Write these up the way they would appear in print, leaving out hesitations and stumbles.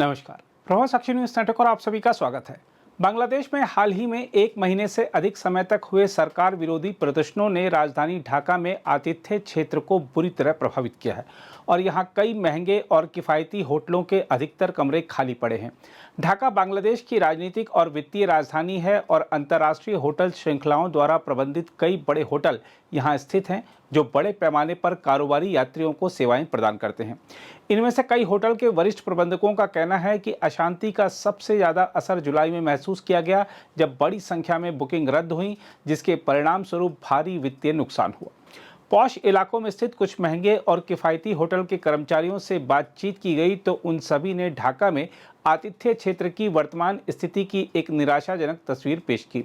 नमस्कार। प्रभाव साक्षी news network और आप सभी का स्वागत है। बांग्लादेश में हाल ही में 1 महीने से अधिक समय तक हुए सरकार विरोधी प्रदर्शनों ने राजधानी ढाका में आतिथ्य क्षेत्र को बुरी तरह प्रभावित किया है और यहां कई महंगे और किफ़ायती होटलों के अधिकतर कमरे खाली पड़े हैं। ढाका बांग्लादेश की राजनीतिक और वित्तीय राजधानी है और अंतर्राष्ट्रीय होटल श्रृंखलाओं द्वारा प्रबंधित कई बड़े होटल यहां स्थित हैं जो बड़े पैमाने पर कारोबारी यात्रियों को सेवाएं प्रदान करते हैं। इनमें से कई होटल के वरिष्ठ प्रबंधकों का कहना है कि अशांति का सबसे ज़्यादा असर जुलाई में महसूस किया गया, जब बड़ी संख्या में बुकिंग रद्द हुई, जिसके परिणाम स्वरूप भारी वित्तीय नुकसान हुआ। पॉश इलाकों में स्थित कुछ महंगे और किफ़ायती होटल के कर्मचारियों से बातचीत की गई तो उन सभी ने ढाका में आतिथ्य क्षेत्र की वर्तमान स्थिति की एक निराशाजनक तस्वीर पेश की।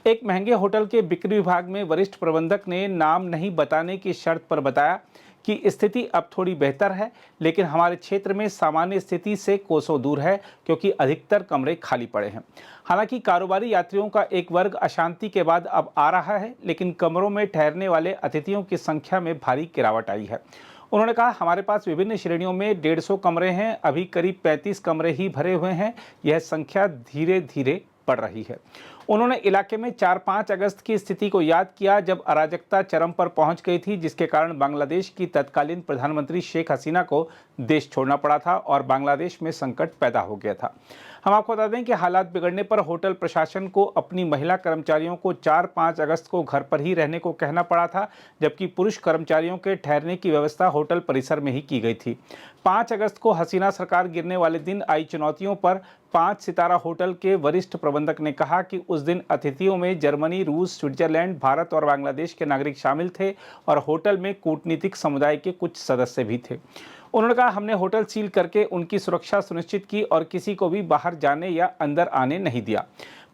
एक महंगे होटल के बिक्री विभाग में वरिष्ठ प्रबंधक ने नाम नहीं बताने की शर्त पर बताया कि स्थिति अब थोड़ी बेहतर है, लेकिन हमारे क्षेत्र में सामान्य स्थिति से कोसों दूर है क्योंकि अधिकतर कमरे खाली पड़े हैं। हालांकि कारोबारी यात्रियों का एक वर्ग अशांति के बाद अब आ रहा है, लेकिन कमरों में ठहरने वाले अतिथियों की संख्या में भारी गिरावट आई है। उन्होंने कहा, हमारे पास विभिन्न श्रेणियों में 150 कमरे हैं, अभी करीब 35 कमरे ही भरे हुए हैं। यह संख्या धीरे धीरे बढ़ रही है। उन्होंने इलाके में 4-5 अगस्त की स्थिति को याद किया, जब अराजकता चरम पर पहुंच गई थी, जिसके कारण बांग्लादेश की तत्कालीन प्रधानमंत्री शेख हसीना को देश छोड़ना पड़ा था और बांग्लादेश में संकट पैदा हो गया था। हम आपको बता दें कि हालात बिगड़ने पर होटल प्रशासन को अपनी महिला कर्मचारियों को 4-5 अगस्त को घर पर ही रहने को कहना पड़ा था, जबकि पुरुष कर्मचारियों के ठहरने की व्यवस्था होटल परिसर में ही की गई थी। 5 अगस्त को हसीना सरकार गिरने वाले दिन आई चुनौतियों पर 5 सितारा होटल के वरिष्ठ प्रबंधक ने कहा कि उस दिन अतिथियों में जर्मनी, रूस, स्विट्जरलैंड, भारत और बांग्लादेश के नागरिक शामिल थे और होटल में कूटनीतिक समुदाय के कुछ सदस्य भी थे। उन्होंने कहा, हमने होटल सील करके उनकी सुरक्षा सुनिश्चित की और किसी को भी बाहर जाने या अंदर आने नहीं दिया।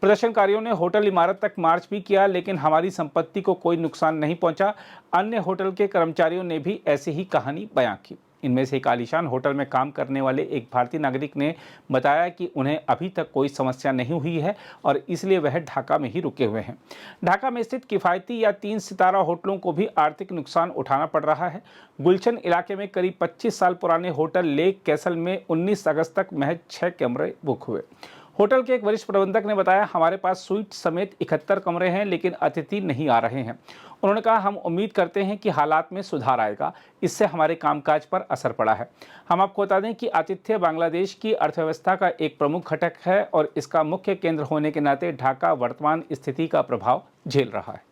प्रदर्शनकारियों ने होटल इमारत तक मार्च भी किया, लेकिन हमारी संपत्ति को कोई नुकसान नहीं पहुंचा। अन्य होटल के कर्मचारियों ने भी ऐसी ही कहानी बयां की। इनमें से एक आलीशान होटल में काम करने वाले एक भारतीय नागरिक ने बताया कि उन्हें अभी तक कोई समस्या नहीं हुई है और इसलिए वह ढाका में ही रुके हुए हैं। ढाका में स्थित किफ़ायती या 3 सितारा होटलों को भी आर्थिक नुकसान उठाना पड़ रहा है। गुलशन इलाके में करीब 25 साल पुराने होटल लेक कैसल में 19 अगस्त तक महज 6 कमरे बुक हुए। होटल के एक वरिष्ठ प्रबंधक ने बताया, हमारे पास स्वीट समेत 71 कमरे हैं, लेकिन अतिथि नहीं आ रहे हैं। उन्होंने कहा, हम उम्मीद करते हैं कि हालात में सुधार आएगा, इससे हमारे कामकाज पर असर पड़ा है। हम आपको बता दें कि आतिथ्य बांग्लादेश की अर्थव्यवस्था का एक प्रमुख घटक है और इसका मुख्य केंद्र होने के नाते ढाका वर्तमान स्थिति का प्रभाव झेल रहा है।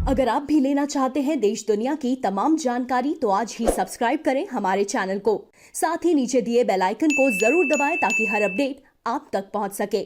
अगर आप भी लेना चाहते हैं देश दुनिया की तमाम जानकारी, तो आज ही सब्सक्राइब करें हमारे चैनल को। साथ ही नीचे दिए बेल आइकन को जरूर दबाएं ताकि हर अपडेट आप तक पहुंच सके।